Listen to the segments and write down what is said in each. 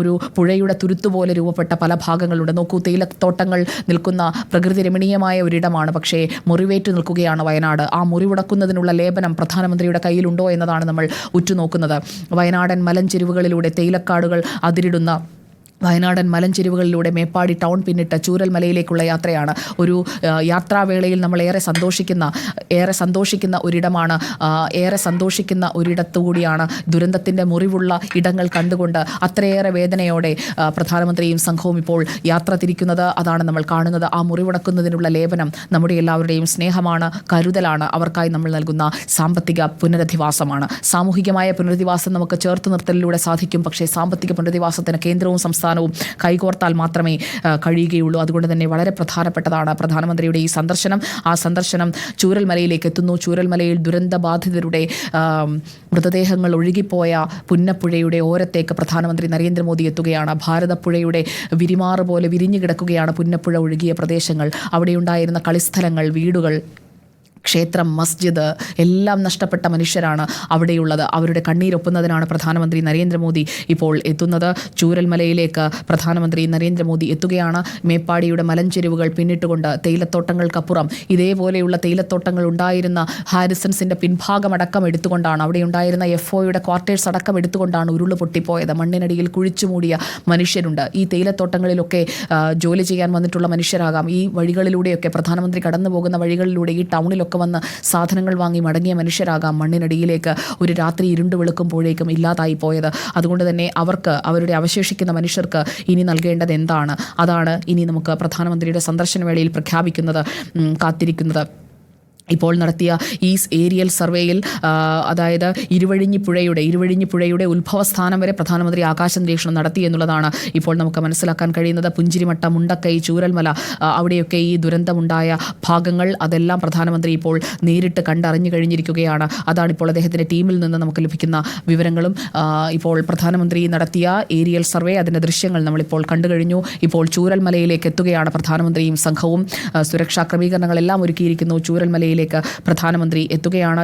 ഒരു പുഴയുടെ തുരുത്തുപോലെ രൂപപ്പെട്ട പല ഭാഗങ്ങളുണ്ട്. നോക്കൂ, തേയിലത്തോട്ടങ്ങൾ നിൽക്കുന്ന പ്രകൃതി രമണീയമായ ഒരിടമാണ്. പക്ഷേ മുറിവേറ്റ് നിൽക്കുകയാണ് വയനാട്. ആ മുറിവുടക്കുന്നതിനുള്ള ലേപനം പ്രധാനമന്ത്രിയുടെ കയ്യിലുണ്ടോ എന്നതാണ് നമ്മൾ ഉറ്റുനോക്കുന്നത്. വയനാടൻ മലഞ്ചെരുവുകളിലൂടെ തേയിലക്കാടുകൾ അതിരിടുന്ന വയനാടൻ മലഞ്ചെരുവുകളിലൂടെ മേപ്പാടി ടൗൺ പിന്നിട്ട് ചൂരൽമലയിലേക്കുള്ള യാത്രയാണ്. ഒരു യാത്രാവേളയിൽ നമ്മൾ ഏറെ സന്തോഷിക്കുന്ന ഒരിടമാണ്. ഏറെ സന്തോഷിക്കുന്ന ഒരിടത്തുകൂടിയാണ്. ദുരന്തത്തിൻ്റെ മുറിവുള്ള ഇടങ്ങൾ കണ്ടുകൊണ്ട് അത്രയേറെ വേദനയോടെ പ്രധാനമന്ത്രിയും സംഘവും ഇപ്പോൾ യാത്ര തിരിക്കുന്നത്. അതാണ് നമ്മൾ കാണുന്നത്. ആ മുറിവുണക്കുന്നതിനുള്ള ലേപനം നമ്മുടെ എല്ലാവരുടെയും സ്നേഹമാണ്, കരുതലാണ്. അവർക്കായി നമ്മൾ നൽകുന്ന സാമ്പത്തിക പുനരധിവാസമാണ്. സാമൂഹികമായ പുനരധിവാസം നമുക്ക് ചേർത്ത് നിർത്തലിലൂടെ സാധിക്കും. പക്ഷേ സാമ്പത്തിക പുനരധിവാസത്തിന് കേന്ദ്രവും സംസ്ഥാനവും കൈകോർത്താൽ മാത്രമേ കഴിയുകയുള്ളൂ. അതുകൊണ്ട് തന്നെ വളരെ പ്രധാനപ്പെട്ടതാണ് പ്രധാനമന്ത്രിയുടെ ഈ സന്ദർശനം. ആ സന്ദർശനം ചൂരൽമലയിലേക്ക് എത്തുന്നു. ചൂരൽമലയിൽ ദുരന്തബാധിതരുടെ മൃതദേഹങ്ങൾ ഒഴുകിപ്പോയ പുന്നപ്പുഴയുടെ ഓരത്തേക്ക് പ്രധാനമന്ത്രി നരേന്ദ്രമോദി എത്തുകയാണ്. ഭാരതപ്പുഴയുടെ വിരിമാറ് പോലെ വിരിഞ്ഞു കിടക്കുകയാണ് പുന്നപ്പുഴ ഒഴുകിയ പ്രദേശങ്ങൾ. അവിടെയുണ്ടായിരുന്ന കളിസ്ഥലങ്ങൾ, വീടുകൾ, ക്ഷേത്രം, മസ്ജിദ് എല്ലാം നഷ്ടപ്പെട്ട മനുഷ്യരാണ് അവിടെയുള്ളത്. അവരുടെ കണ്ണീരൊപ്പുന്നതിനാണ് പ്രധാനമന്ത്രി നരേന്ദ്രമോദി ഇപ്പോൾ എത്തുന്നത്. ചൂരൽമലയിലേക്ക് പ്രധാനമന്ത്രി നരേന്ദ്രമോദി എത്തുകയാണ്. മേപ്പാടിയുടെ മലഞ്ചെരുവുകൾ പിന്നിട്ടുകൊണ്ട് തേയിലത്തോട്ടങ്ങൾക്കപ്പുറം ഇതേപോലെയുള്ള തേയിലത്തോട്ടങ്ങൾ ഉണ്ടായിരുന്ന ഹാരിസൺസിൻ്റെ പിൻഭാഗമടക്കം എടുത്തുകൊണ്ടാണ്, അവിടെ ഉണ്ടായിരുന്ന FOയുടെ ക്വാർട്ടേഴ്സ് അടക്കം എടുത്തുകൊണ്ടാണ് ഉരുള് പൊട്ടിപ്പോയത്. മണ്ണിനടിയിൽ കുഴിച്ചുമൂടിയ മനുഷ്യരുണ്ട്. ഈ തേയിലത്തോട്ടങ്ങളിലൊക്കെ ജോലി ചെയ്യാൻ വന്നിട്ടുള്ള മനുഷ്യരാകാം. ഈ വഴികളിലൂടെയൊക്കെ പ്രധാനമന്ത്രി കടന്നു പോകുന്ന വഴികളിലൂടെ ഈ ടൗണിലൊക്കെ വന്ന് സാധനങ്ങൾ വാങ്ങി മടങ്ങിയ മനുഷ്യരാകാം. മണ്ണിനടിയിലേക്ക് ഒരു രാത്രി ഇരുണ്ട് വെളുക്കുമ്പോഴേക്കും ഇല്ലാതായി പോയത്. അതുകൊണ്ട് തന്നെ അവരുടെ അവശേഷിക്കുന്ന മനുഷ്യർക്ക് ഇനി നൽകേണ്ടത് എന്താണ്? അതാണ് ഇനി നമുക്ക് പ്രധാനമന്ത്രിയുടെ സന്ദർശന വേളയിൽ പ്രഖ്യാപിക്കുന്നത്, കാത്തിരിക്കുന്നത്. ഇപ്പോൾ നടത്തിയ ഈ ഏരിയൽ സർവേയിൽ അതായത് ഇരുവഴിഞ്ഞിപ്പുഴയുടെ ഉത്ഭവസ്ഥാനം വരെ പ്രധാനമന്ത്രി ആകാശ നിരീക്ഷണം നടത്തി എന്നുള്ളതാണ് ഇപ്പോൾ നമുക്ക് മനസ്സിലാക്കാൻ കഴിയുന്നത്. പുഞ്ചിരിമട്ട, മുണ്ടക്കൈ, ചൂരൽമല, അവിടെയൊക്കെ ഈ ദുരന്തമുണ്ടായ ഭാഗങ്ങൾ അതെല്ലാം പ്രധാനമന്ത്രി ഇപ്പോൾ നേരിട്ട് കണ്ടറിഞ്ഞു കഴിഞ്ഞിരിക്കുകയാണ്. അതാണിപ്പോൾ അദ്ദേഹത്തിൻ്റെ ടീമിൽ നിന്ന് നമുക്ക് ലഭിക്കുന്ന വിവരങ്ങളും. ഇപ്പോൾ പ്രധാനമന്ത്രി നടത്തിയ ഏരിയൽ സർവേ, അതിൻ്റെ ദൃശ്യങ്ങൾ നമ്മളിപ്പോൾ കണ്ടു കഴിഞ്ഞു. ഇപ്പോൾ ചൂരൽമലയിലേക്ക് എത്തുകയാണ് പ്രധാനമന്ത്രിയും സംഘവും. സുരക്ഷാ ക്രമീകരണങ്ങളെല്ലാം ഒരുക്കിയിരിക്കുന്നു. ചൂരൽമലയിൽ പ്രധാനമന്ത്രി എത്തുകയാണ്.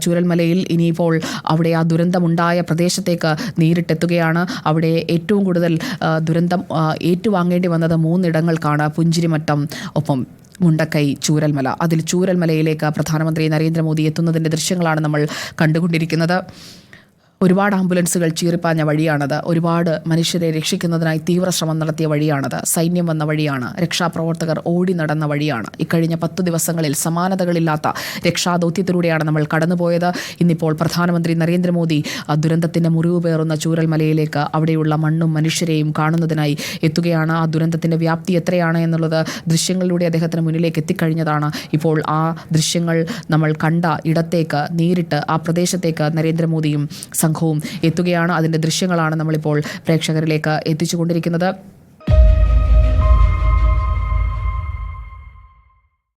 ചൂരൽമലയിൽ ഇനിയിപ്പോൾ അവിടെ ആ ദുരന്തമുണ്ടായ പ്രദേശത്തേക്ക് നേരിട്ടെത്തുകയാണ്. അവിടെ ഏറ്റവും കൂടുതൽ ദുരന്തം ഏറ്റുവാങ്ങേണ്ടി വന്നത് 3 ഇടങ്ങൾക്കാണ്. പുഞ്ചിരിമട്ടം, ഒപ്പം മുണ്ടക്കൈ, ചൂരൽമല. അതിൽ ചൂരൽമലയിലേക്ക് പ്രധാനമന്ത്രി നരേന്ദ്രമോദി എത്തുന്നതിൻ്റെ ദൃശ്യങ്ങളാണ് നമ്മൾ കണ്ടുകൊണ്ടിരിക്കുന്നത്. ഒരുപാട് ആംബുലൻസുകൾ ചീറിപ്പാഞ്ഞ വഴിയാണത്. ഒരുപാട് മനുഷ്യരെ രക്ഷിക്കുന്നതിനായി തീവ്രശ്രമം നടത്തിയ വഴിയാണത്. സൈന്യം വന്ന വഴിയാണ്. രക്ഷാപ്രവർത്തകർ ഓടി നടന്ന വഴിയാണ്. ഇക്കഴിഞ്ഞ 10 ദിവസങ്ങളിൽ സമാനതകളില്ലാത്ത രക്ഷാദൗത്യത്തിലൂടെയാണ് നമ്മൾ കടന്നുപോയത്. ഇന്നിപ്പോൾ പ്രധാനമന്ത്രി നരേന്ദ്രമോദി ദുരന്തത്തിൻ്റെ മുറിവ് പേറുന്ന ചൂരൽമലയിലേക്ക്, അവിടെയുള്ള മണ്ണും മനുഷ്യരെയും കാണുന്നതിനായി എത്തുകയാണ്. ആ ദുരന്തത്തിൻ്റെ വ്യാപ്തി എത്രയാണ് എന്നുള്ളത് ദൃശ്യങ്ങളിലൂടെ അദ്ദേഹത്തിന് മുന്നിലേക്ക് എത്തിക്കഴിഞ്ഞതാണ്. ഇപ്പോൾ ആ ദൃശ്യങ്ങൾ നമ്മൾ കണ്ട ഇടത്തേക്ക് നേരിട്ട് ആ പ്രദേശത്തേക്ക് നരേന്ദ്രമോദിയും സംഘവും എത്തുകയാണ്. അതിൻ്റെ ദൃശ്യങ്ങളാണ് നമ്മളിപ്പോൾ പ്രേക്ഷകരിലേക്ക് എത്തിച്ചുകൊണ്ടിരിക്കുന്നത്.